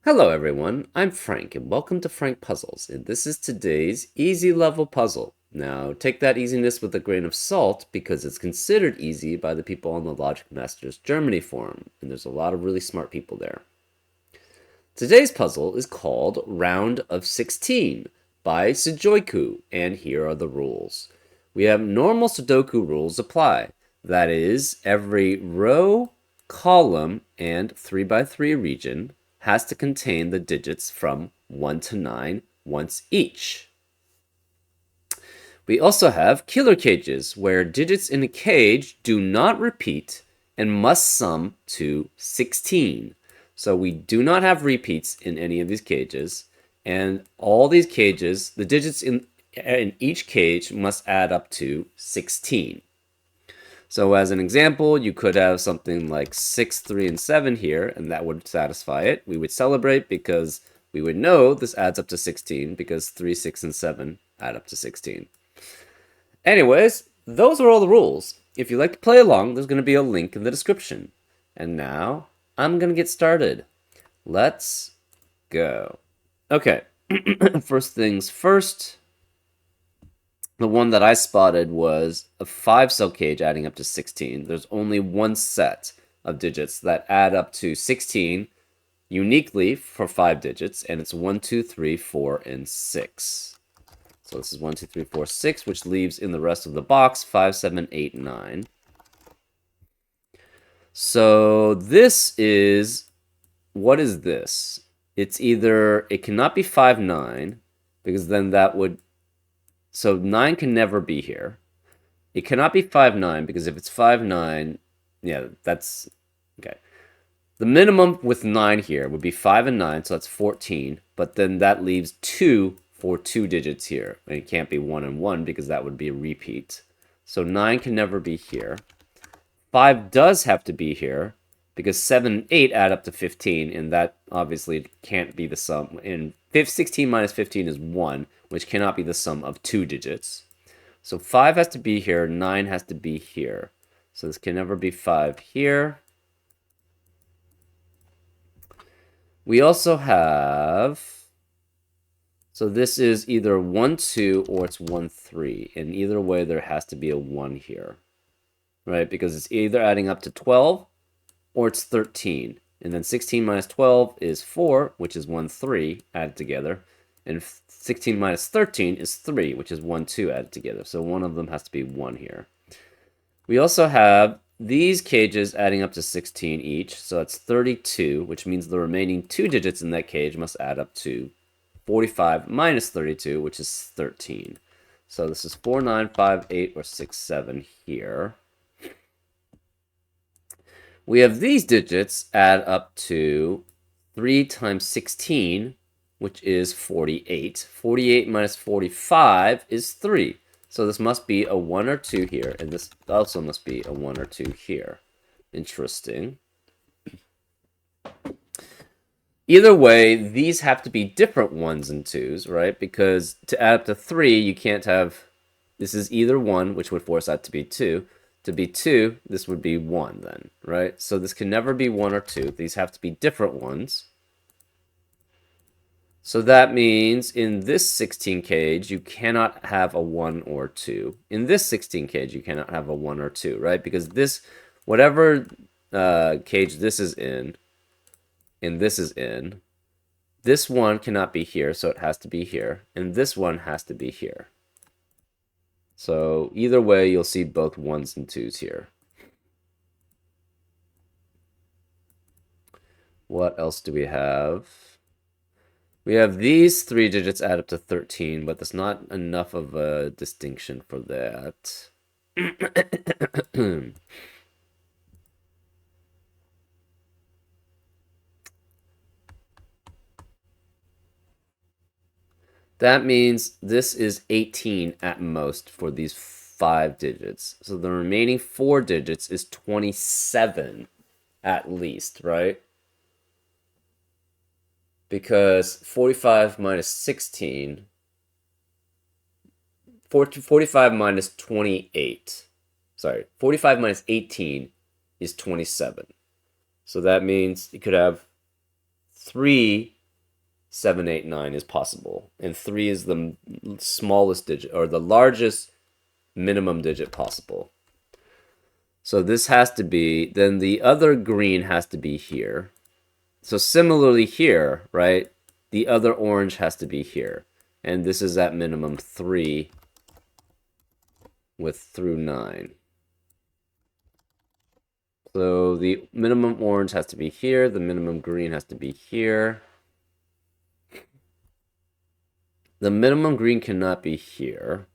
Hello everyone, I'm Frank and welcome to Frank Puzzles, and this is today's easy level puzzle. Now take that easiness with a grain of salt because it's considered easy by the people on the Logic Masters Germany forum, and there's a lot of really smart people there. Today's puzzle is called Round of 16 by Sudoku, and here are the rules. We have normal Sudoku rules apply. That is, every row, column, and 3x3 region has to contain the digits from 1 to 9 once each. We also have killer cages, where digits in a cage do not repeat and must sum to 16. So we do not have repeats in any of these cages, and all these cages, the digits in each cage must add up to 16. So as an example, you could have something like 6, 3, and 7 here, and that would satisfy it. We would celebrate because we would know this adds up to 16 because 3, 6, and 7 add up to 16. Anyways, those are all the rules. If you'd like to play along, there's going to be a link in the description. And now, I'm going to get started. Let's go. Okay, first things first. The one that I spotted was a 5-cell cage adding up to 16. There's only one set of digits that add up to 16 uniquely for 5 digits, and it's 1, 2, 3, 4, and 6. So this is 1, 2, 3, 4, 6, which leaves in the rest of the box 5, 7, 8, 9. So this is, what is this? It's either, it cannot be 5, 9, because then that would, so 9 can never be here. It cannot be 5, 9, because if it's 5, 9, yeah, that's, okay. The minimum with 9 here would be 5 and 9, so that's 14, but then that leaves 2 for 2 digits here. And it can't be 1 and 1 because that would be a repeat. So 9 can never be here. 5 does have to be here because 7 and 8 add up to 15, and that obviously can't be the sum. And 16 minus 15 is 1, which cannot be the sum of 2 digits. So 5 has to be here, 9 has to be here. So this can never be 5 here. We also have, so this is either 1, 2, or it's 1, 3. And either way, there has to be a 1 here, right? Because it's either adding up to 12 or it's 13. And then 16 minus 12 is 4, which is 1, 3 added together. And 16 minus 13 is 3, which is 1, 2 added together. So one of them has to be 1 here. We also have these cages adding up to 16 each, so that's 32, which means the remaining 2 digits in that cage must add up to 45 minus 32, which is 13. So this is 4, 9, 5, 8, or 6, 7 here. We have these digits add up to 3 times 16, which is 48. 48 minus 45 is 3. So this must be a 1 or 2 here, and this also must be a 1 or 2 here. Interesting. Either way, these have to be different 1s and 2s, right? Because to add up to 3, you can't have, this is either 1, which would force that to be 2. To be 2, this would be 1 then, right? So this can never be 1 or 2. These have to be different ones. So that means in this 16 cage, you cannot have a 1 or 2. In this 16 cage, you cannot have a 1 or 2, right? Because this, whatever cage this is in, and this is in, this one cannot be here, so it has to be here. And this one has to be here. So either way, you'll see both 1s and 2s here. What else do we have? We have these 3 digits add up to 13, but there's not enough of a distinction for that. That means this is 18 at most for these 5 digits. So the remaining 4 digits is 27 at least, right? Because 45 minus 16, 45 minus 28, sorry, 45 minus 18 is 27. So that means you could have 3 7, 8, 9 is possible. And 3 is the smallest digit, or the largest minimum digit possible. So this has to be, then the other green has to be here. So similarly here, right, the other orange has to be here. And this is at minimum 3 with through 9. So the minimum orange has to be here, the minimum green has to be here. The minimum green cannot be here.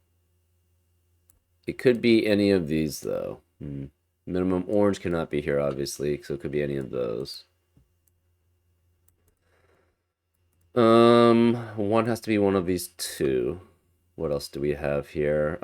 It could be any of these, though. Minimum orange cannot be here, obviously, so it could be any of those. One has to be one of these two. What else do we have here?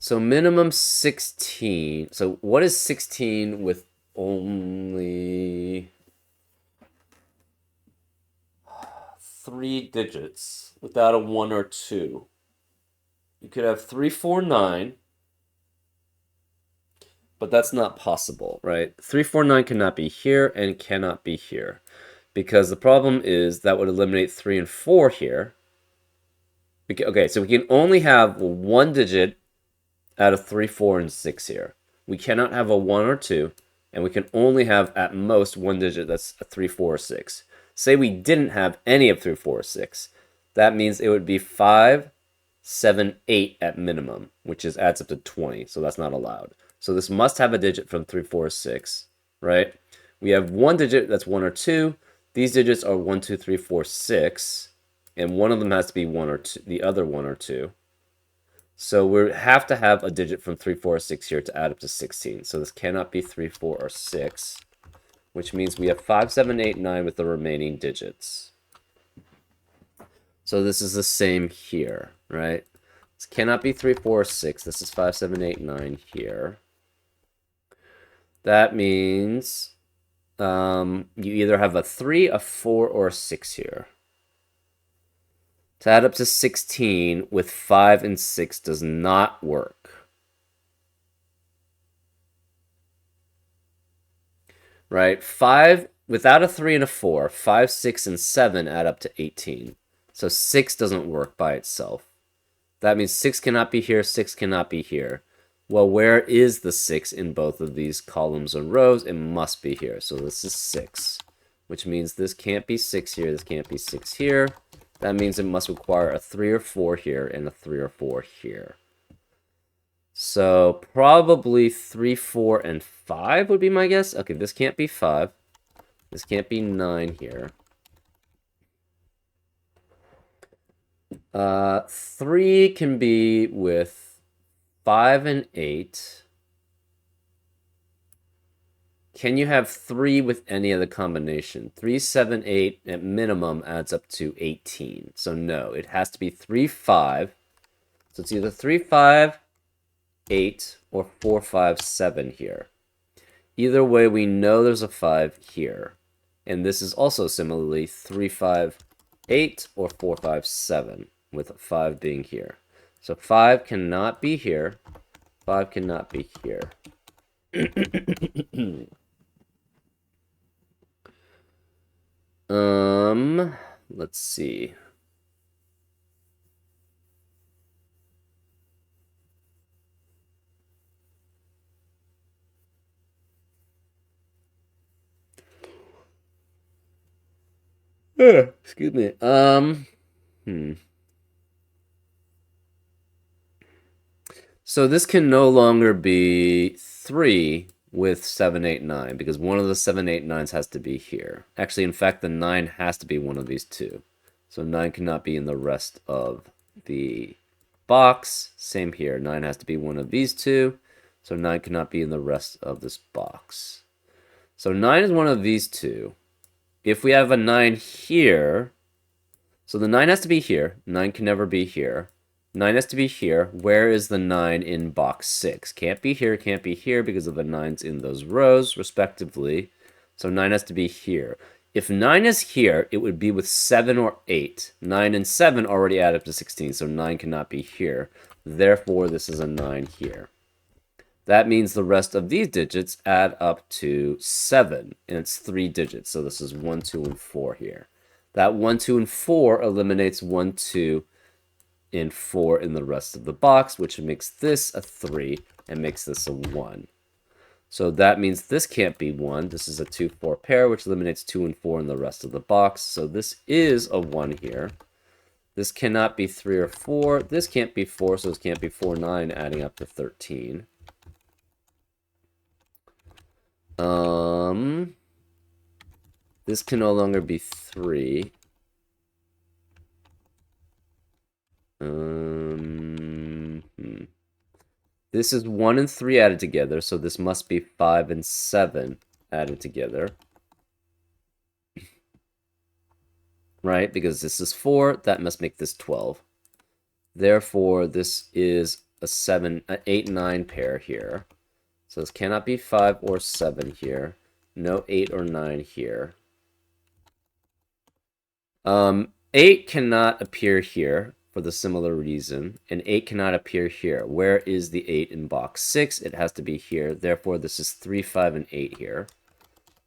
So minimum 16. So what is 16 with only 3 digits without a 1 or 2? You could have 3, 4, 9, but that's not possible, right? 3, 4, 9 cannot be here and cannot be here, because the problem is that would eliminate 3 and 4 here. Okay, so we can only have 1 digit out of 3, 4, and 6 here. We cannot have a 1 or 2, and we can only have at most 1 digit that's a 3, 4, or 6. Say we didn't have any of 3, 4, or 6. That means it would be 5, 7, 8 at minimum, which adds up to 20, so that's not allowed. So this must have a digit from 3, 4, or 6, right? We have 1 digit that's 1 or 2. These digits are 1, 2, 3, 4, 6, and one of them has to be 1 or 2, the other 1 or 2. So we have to have a digit from 3, 4, or 6 here to add up to 16. So this cannot be 3, 4, or 6, which means we have 5, 7, 8, 9 with the remaining digits. So this is the same here, right? This cannot be 3, 4, or 6. This is 5, 7, 8, 9 here. That means you either have a 3, a 4, or a 6 here. To add up to 16 with 5 and 6 does not work. Right? 5, without a 3 and a 4, 5, 6, and 7 add up to 18. So 6 doesn't work by itself. That means 6 cannot be here, 6 cannot be here. Well, where is the 6 in both of these columns and rows? It must be here. So this is 6, which means this can't be 6 here, this can't be 6 here. That means it must require a 3 or 4 here and a 3 or 4 here. So probably 3, 4, and 5 would be my guess. Okay, this can't be 5. This can't be 9 here. 3 can be with 5 and 8. Can you have 3 with any other combination? 3, 7, 8 at minimum adds up to 18. So no, it has to be 3, 5. So it's either 3, 5, 8, or 4, 5, 7 here. Either way, we know there's a 5 here. And this is also similarly 3, 5, 8, or 4, 5, 7, with a 5 being here. So 5 cannot be here. 5 cannot be here. Let's see. Excuse me. So this can no longer be 3 with 7, 8, 9, because one of the 7, 8, 9s has to be here. Actually, in fact, the 9 has to be one of these two. So 9 cannot be in the rest of the box. Same here. 9 has to be one of these two. So 9 cannot be in the rest of this box. So 9 is one of these two. If we have a 9 here, so the 9 has to be here. 9 can never be here. 9 has to be here. Where is the 9 in box 6? Can't be here, can't be here because of the 9s in those rows, respectively. So 9 has to be here. If 9 is here, it would be with 7 or 8. 9 and 7 already add up to 16, so 9 cannot be here. Therefore, this is a 9 here. That means the rest of these digits add up to 7, and it's 3 digits. So this is 1, 2, and 4 here. That 1, 2, and 4 eliminates 1, 2, and 4 in the rest of the box, which makes this a 3 and makes this a 1. So that means this can't be 1. This is a 2, 4 pair, which eliminates 2 and 4 in the rest of the box. So this is a 1 here. This cannot be 3 or 4. This can't be 4, so this can't be 4, 9, adding up to 13. This can no longer be 3. This is 1 and 3 added together, so this must be 5 and 7 added together. Right? Because this is 4, that must make this 12. Therefore, this is a 8, 9 pair here. So this cannot be 5 or 7 here. No 8 or 9 here. 8 cannot appear here for the similar reason, and 8 cannot appear here. Where is the 8 in box 6? It has to be here. Therefore, this is 3, 5, and 8 here.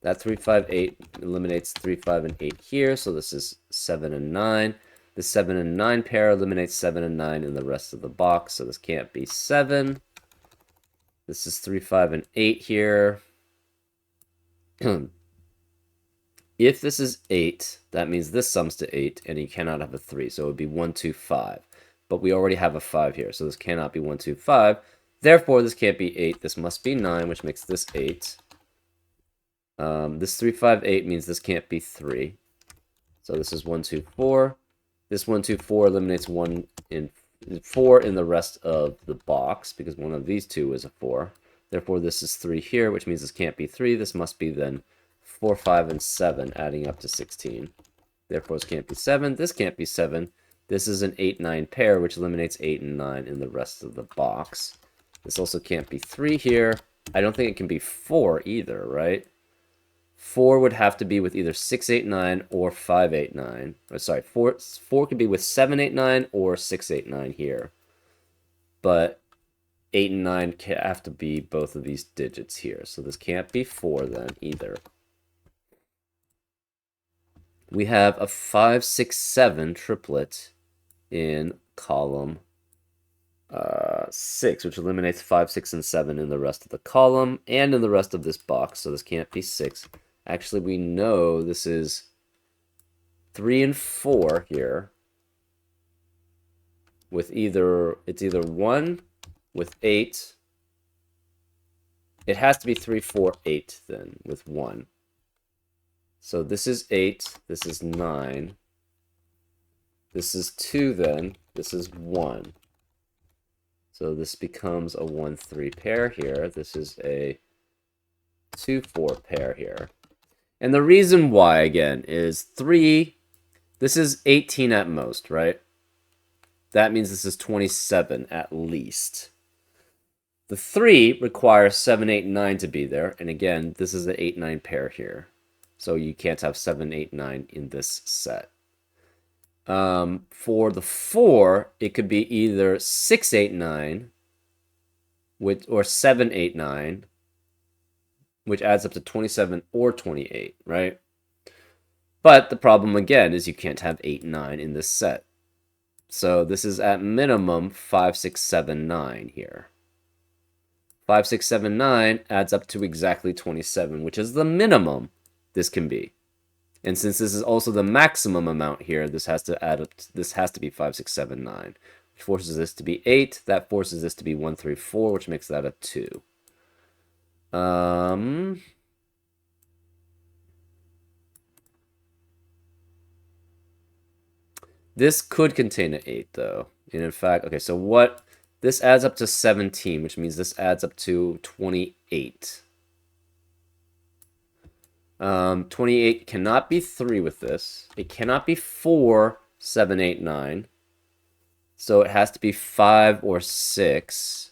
That 3, 5, 8 eliminates 3, 5, and 8 here, so this is 7 and 9. The 7 and 9 pair eliminates 7 and 9 in the rest of the box, so this can't be 7. This is 3, 5, and 8 here. If this is 8, that means this sums to 8, and you cannot have a 3, so it would be 1, 2, 5. But we already have a 5 here, so this cannot be 1, 2, 5. Therefore, this can't be 8. This must be 9, which makes this 8. This 3, 5, 8 means this can't be 3. So this is 1, 2, 4. This 1, 2, 4 eliminates 1 in 4 in the rest of the box, because one of these two is a 4. Therefore, this is 3 here, which means this can't be 3. This must be then 4, 5, and 7, adding up to 16. Therefore, this can't be 7. This can't be 7. This is an 8, 9 pair, which eliminates 8 and 9 in the rest of the box. This also can't be 3 here. I don't think it can be 4 either, right? 4 would have to be with either 6, 8, 9 or 5, 8, 9. Or, sorry, 4 could be with 7, 8, 9 or 6, 8, 9 here. But 8 and 9 have to be both of these digits here. So this can't be 4 then either. We have a 5, 6, 7 triplet in column 6, which eliminates 5, 6, and 7 in the rest of the column and in the rest of this box. So this can't be 6. Actually, we know this is 3 and 4 here. With it's either 1 with 8. It has to be 3, 4, 8 then with 1. So this is 8, this is 9. This is 2 then, this is 1. So this becomes a 1, 3 pair here. This is a 2, 4 pair here. And the reason why, again, is 3, this is 18 at most, right? That means this is 27 at least. The 3 requires 7, 8, 9 to be there. And again, this is an 8, 9 pair here. So you can't have 7, 8, 9 in this set. For the 4, it could be either 6, 8, 9 or 7, 8, 9, which adds up to 27 or 28, right? But the problem, again, is you can't have 8, 9 in this set. So this is at minimum 5, 6, 7, 9 here. 5, 6, 7, 9 adds up to exactly 27, which is the minimum this can be. And since this is also the maximum amount here, this has to add up. This has to be 5, 6, 7, 9, which forces this to be 8. That forces this to be 1, 3, 4, which makes that a 2. This could contain an 8 though. And in fact, okay, so what this adds up to 17, which means this adds up to 28. 28 cannot be 3 with this. It cannot be 4, 7, 8, 9. So it has to be 5 or 6.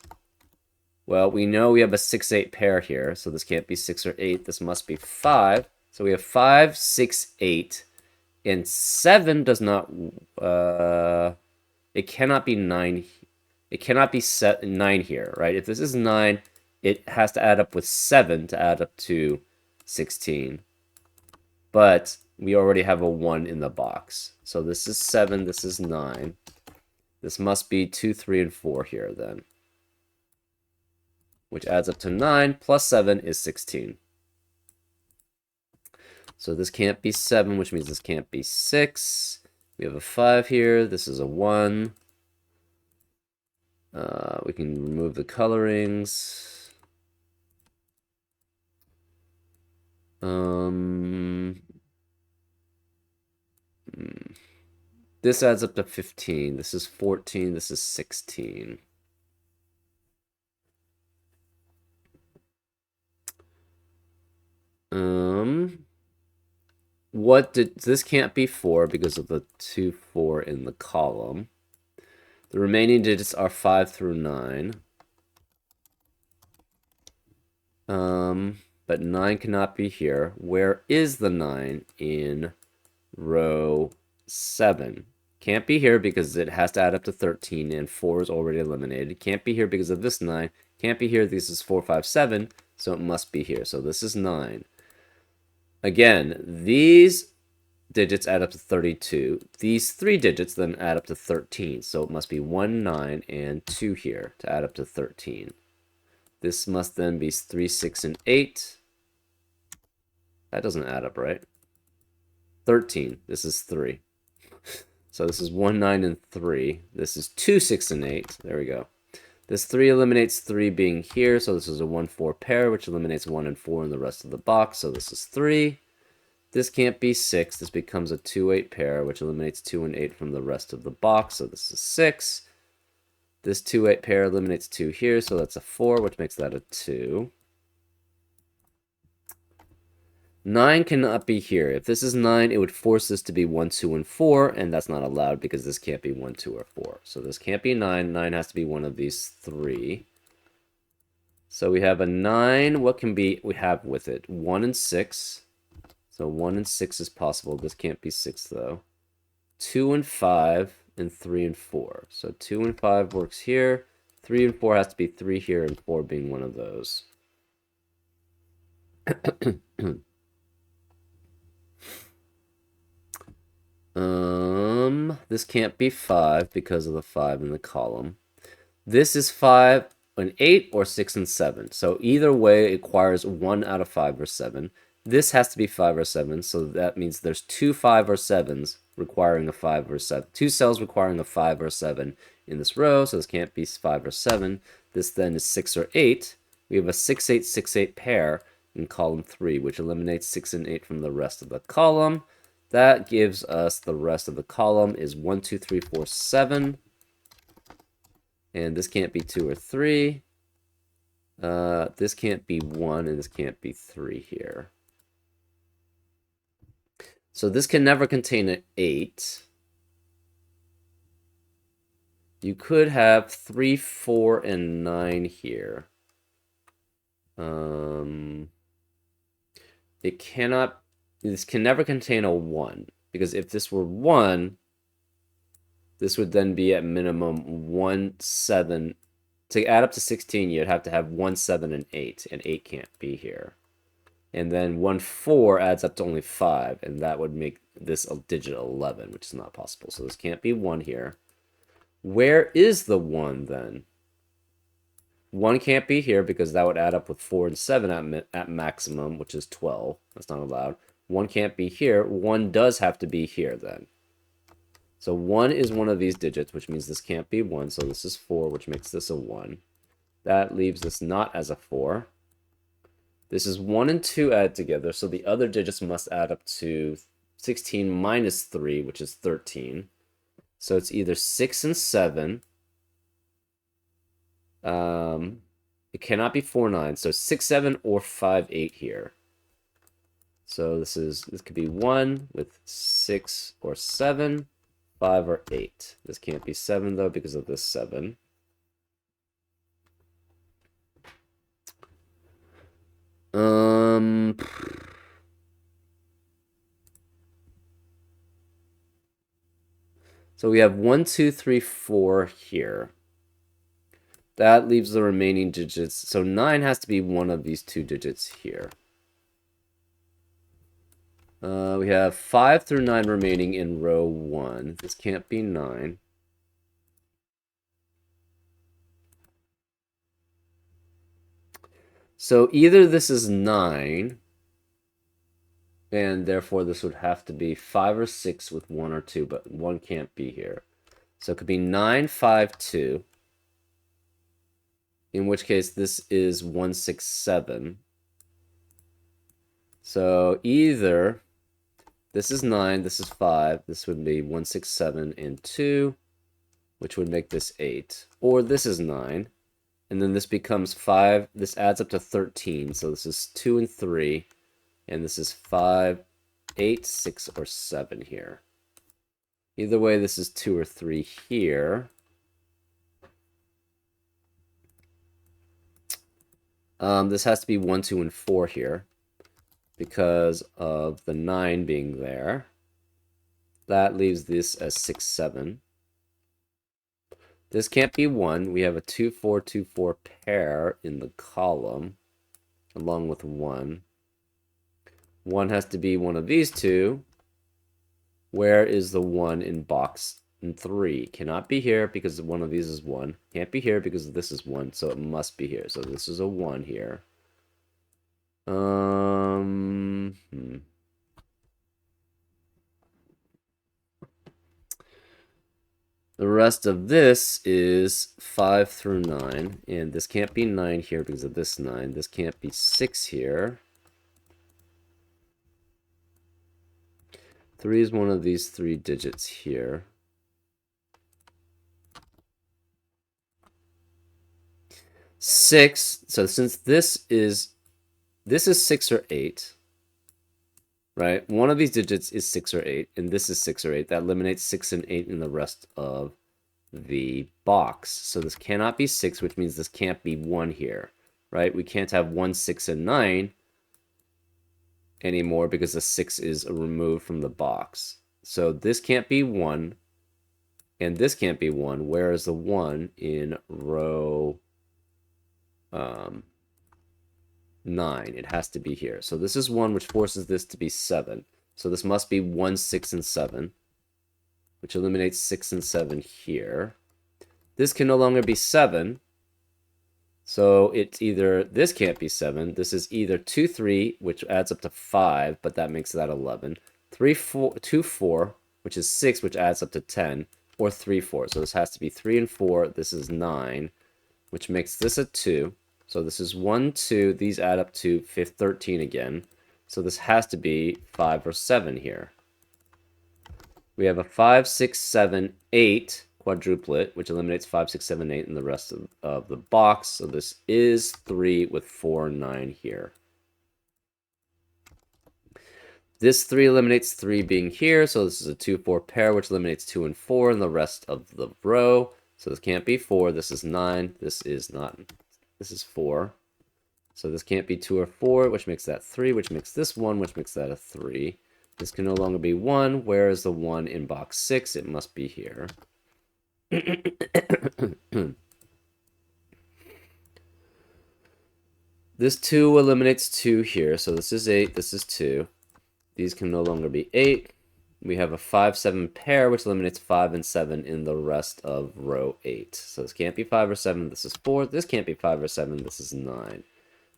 Well, we know we have a 6, 8 pair here, so this can't be 6 or 8. This must be 5. So we have 5, 6, 8, and 7 does not. It cannot be 9. It cannot be 9 here, right? If this is 9, it has to add up with 7 to add up to 16. But we already have a 1 in the box. So this is 7, this is 9. This must be 2, 3, and 4 here then. Which adds up to 9 plus 7 is 16. So this can't be 7, which means this can't be 6. We have a 5 here. This is a 1. We can remove the colorings. This adds up to 15. This is 14. This is 16. What did this can't be 4 because of the 2, 4 in the column. The remaining digits are 5 through 9. But 9 cannot be here. Where is the 9 in row 7? Can't be here because it has to add up to 13 and 4 is already eliminated. Can't be here because of this 9. Can't be here. This is 4, 5, 7. So it must be here. So this is 9. Again, these digits add up to 32. These 3 digits then add up to 13. So it must be 1, 9, and 2 here to add up to 13. This must then be 3, 6, and 8. That doesn't add up, right? 13. This is 3. So this is 1, 9, and 3. This is 2, 6, and 8. There we go. This 3 eliminates 3 being here, so this is a 1, 4 pair, which eliminates 1 and 4 in the rest of the box, so this is 3. This can't be 6. This becomes a 2, 8 pair, which eliminates 2 and 8 from the rest of the box, so this is 6. This 2, 8 pair eliminates 2 here, so that's a 4, which makes that a 2. 9 cannot be here. If this is 9, it would force this to be 1, 2, and 4, and that's not allowed because this can't be 1, 2, or 4. So this can't be 9. 9 has to be one of these 3. So we have a 9. What can we have with it? 1 and 6. So 1 and 6 is possible. This can't be 6, though. 2 and 5, and 3 and 4. So 2 and 5 works here. 3 and 4 has to be 3 here, and 4 being one of those. This can't be 5 because of the 5 in the column. This is 5 and 8 or 6 and 7. So either way, it requires 1 out of 5 or 7. This has to be 5 or 7, so that means there's 2 5 or 7s requiring a 5 or 7. 2 cells requiring a 5 or 7 in this row, so this can't be 5 or 7. This then is 6 or 8. We have a 6, 8, 6, 8 pair in column 3, which eliminates 6 and 8 from the rest of the column. That gives us the rest of the column is 1, 2, 3, 4, 7. And this can't be 2 or 3. This can't be 1, and this can't be 3 here. So this can never contain an 8. You could have 3, 4, and 9 here. It cannot... This can never contain a 1, because if this were 1, this would then be at minimum 1, 7. To add up to 16, you'd have to have 1, 7, and 8 can't be here. And then 1, 4 adds up to only 5, and that would make this a digit 11, which is not possible. So this can't be 1 here. Where is the 1 then? 1 can't be here because that would add up with 4 and 7 at maximum, which is 12. That's not allowed. 1 can't be here. 1 does have to be here then. So 1 is one of these digits, which means this can't be 1. So this is 4, which makes this a 1. That leaves this not as a 4. This is 1 and 2 added together, so the other digits must add up to 16 minus 3, which is 13. So it's either 6 and 7. It cannot be 4, 9. So 6, 7, or 5, 8 here. So this could be 1 with 6 or 7, 5 or 8. This can't be 7 though because of this 7. So we have 1, 2, 3, 4 here. That leaves the remaining digits. So 9 has to be one of these two digits here. We have 5 through 9 remaining in row 1. This can't be 9. So either this is 9, and therefore this would have to be 5 or 6 with 1 or 2, but 1 can't be here. So it could be 9, 5, 2. In which case this is 1, 6, 7. So either this is 9, this is 5, this would be 1, 6, 7, and 2, which would make this 8. Or this is 9, and then this becomes 5, this adds up to 13, so this is 2 and 3, and this is 5, 8, 6, or 7 here. Either way, this is 2 or 3 here. This has to be 1, 2, and 4 here because of the 9 being there. That leaves this as 6, 7. This can't be 1. We have a 2, 4, 2, 4 pair in the column along with 1. 1 has to be one of these two. Where is the 1 in box 3? Cannot be here because one of these is 1. Can't be here because this is 1, so it must be here. So this is a 1 here. The rest of this is 5 through 9, and this can't be 9 here because of this 9. This can't be 6 here. 3 is one of these 3 digits here. 6, so since this is 6 or 8, right? One of these digits is 6 or 8, and this is 6 or 8. That eliminates 6 and 8 in the rest of the box. So this cannot be 6, which means this can't be 1 here, right? We can't have 1, 6, and 9 anymore because the 6 is removed from the box. So this can't be 1, and this can't be 1. Where is the 1 in row 9? It has to be here. So this is 1, which forces this to be 7. So this must be 1, 6, and 7, which eliminates 6 and 7 here. This can no longer be 7. So it's either, this can't be 7. This is either 2, 3, which adds up to 5, but that makes that 11. 3, 4, 2, 4, which is 6, which adds up to 10, or 3, 4. So this has to be 3 and 4. This is 9, which makes this a 2. So this is 1, 2. These add up to 13 again. So this has to be 5 or 7 here. We have a 5, 6, 7, 8 quadruplet, which eliminates 5, 6, 7, 8 in the rest of the box. So this is 3 with 4 and 9 here. This 3 eliminates 3 being here, so this is a 2, 4 pair, which eliminates 2 and 4 in the rest of the row. So this can't be 4, this is 9, this is not, this is 4. So this can't be 2 or 4, which makes that 3, which makes this 1, which makes that a 3. This can no longer be 1. Where is the 1 in box 6? It must be here. This 2 eliminates 2 here, so this is 8, this is 2. These can no longer be 8. We have a 5, 7 pair, which eliminates 5 and 7 in the rest of row 8. So this can't be 5 or 7, this is 4. This can't be 5 or 7, this is 9.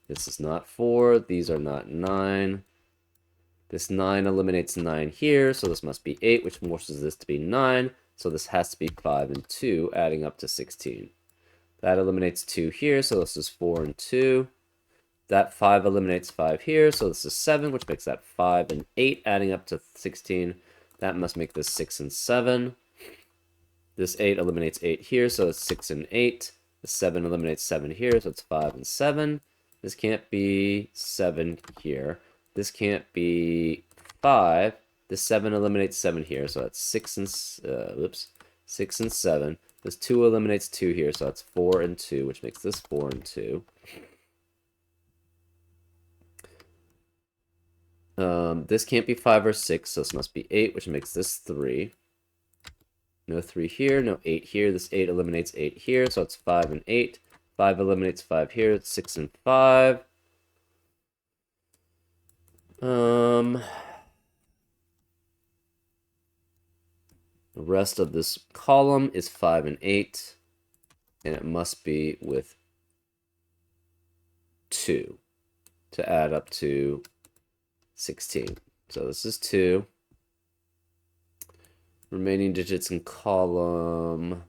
This is not 4, these are not 9. This 9 eliminates 9 here, so this must be 8, which forces this to be 9. So this has to be 5 and 2, adding up to 16. That eliminates 2 here, so this is 4 and 2. That 5 eliminates 5 here, so this is 7, which makes that 5 and 8, adding up to 16. That must make this 6 and 7. This 8 eliminates 8 here, so it's 6 and 8. The 7 eliminates 7 here, so it's 5 and 7. This can't be 7 here. This can't be 5. This 7 eliminates 7 here, so that's 6 and 7. This 2 eliminates 2 here, so that's 4 and 2, which makes this 4 and 2. This can't be 5 or 6, so this must be 8, which makes this 3. No 3 here, no 8 here. This 8 eliminates 8 here, so it's 5 and 8. 5 eliminates 5 here, it's 6 and 5. The rest of this column is 5 and 8, and it must be with 2 to add up to 16. So this is 2. Remaining digits in column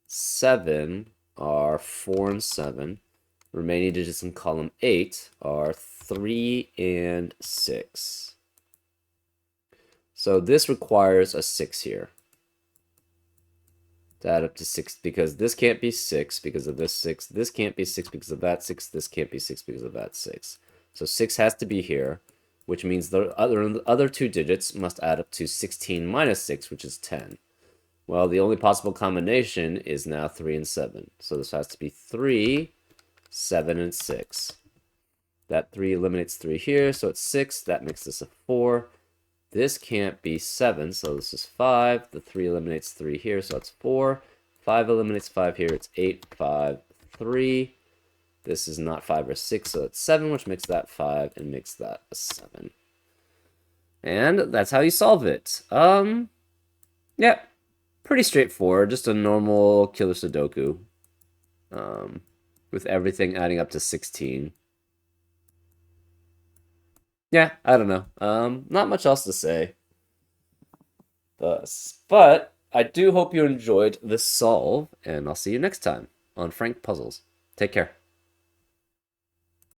7 are 4 and 7. Remaining digits in column 8 are 3 and 6. So this requires a 6 here to add up to 6, because this can't be 6 because of this 6. This can't be 6 because of that 6. This can't be 6 because of that 6. So 6 has to be here, which means the other two digits must add up to 16 minus 6, which is 10. Well, the only possible combination is now 3 and 7. So this has to be 3, 7, and 6. That 3 eliminates 3 here, so it's 6. That makes this a 4. This can't be 7, so this is 5. The 3 eliminates 3 here, so it's 4. 5 eliminates 5 here, it's 8, 5, 3. This is not 5 or 6, so it's 7, which makes that 5 and makes that a 7. And that's how you solve it. Yeah, pretty straightforward. Just a normal killer Sudoku. With everything adding up to 16. Yeah, I don't know. Not much else to say. But I do hope you enjoyed this solve, and I'll see you next time on Frank Puzzles. Take care.